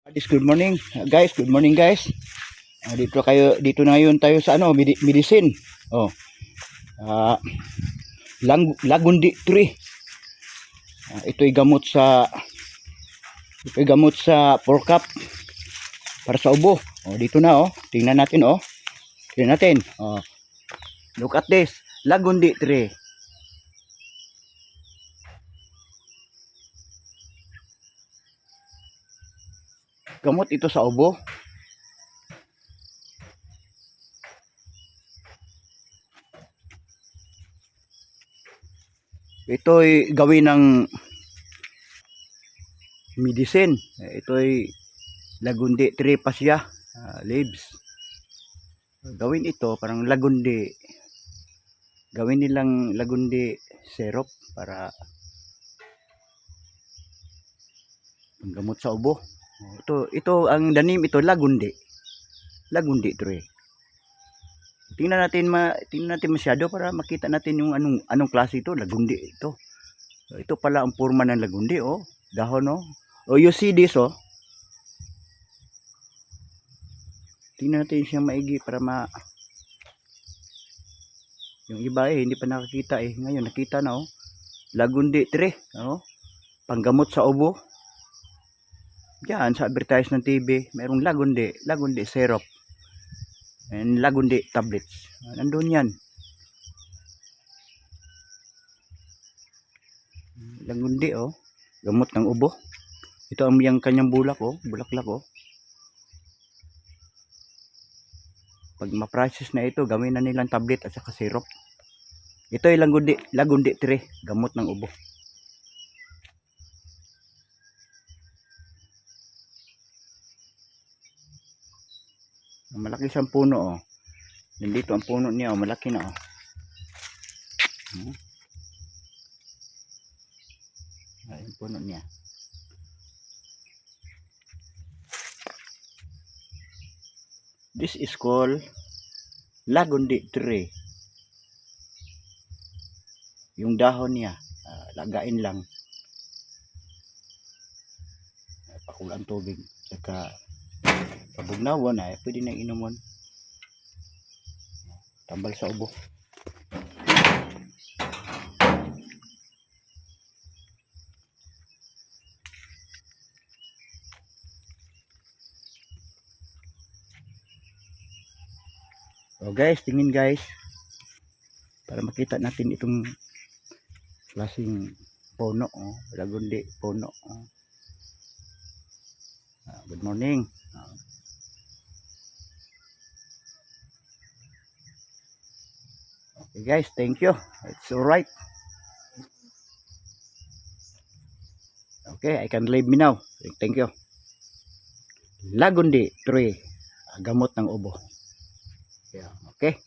Good morning, guys. Good morning, guys. Dito na ngayon tayo sa medicine. Oh. Ah, Lagundi tree. Ito'y gamot sa porkap para sa ubo. Oh, dito na Tingnan natin Tingnan natin. Oh. Look at this. Lagundi tree. Gamot ito sa ubo. Ito'y gawin ng medicine. Ito'y lagundi tree pasya leaves. Gawin ito parang lagundi. Gawin nilang lagundi syrup para panggamot sa ubo. Ito ang danim ito lagundi. Lagundi tree. Tingnan natin masyado para makita natin yung anong klase ito, lagundi ito. Ito pala ang forma ng lagundi dahon you see this Tingnan natin siyang maigi para yung iba hindi pa nakakita ngayon nakita na lagundi tree panggamot sa ubo. Diyan sa advertise ng TV mayroong lagundi syrup and lagundi tablets. Nandun yan. Lagundi gamot ng ubo. Ito ang kanyang bulaklak pag ma-process na ito gawin na nilang tablet at saka syrup. Ito ay lagundi tree, gamot ng ubo. Malaki siyang puno nandito ang puno niya malaki na Ayun puno niya. This is called lagundi tree. Yung dahon niya lagain lang pakulaan tubig saka pabugnawan pwede na inuman tambal sa ubo. Guys, tingin guys para makita natin itong klaseng puno lagundi puno good morning. Okay guys, thank you. It's alright. Okay, I can leave me now. Thank you. Lagundi tree, gamot ng ubo. Yeah, okay.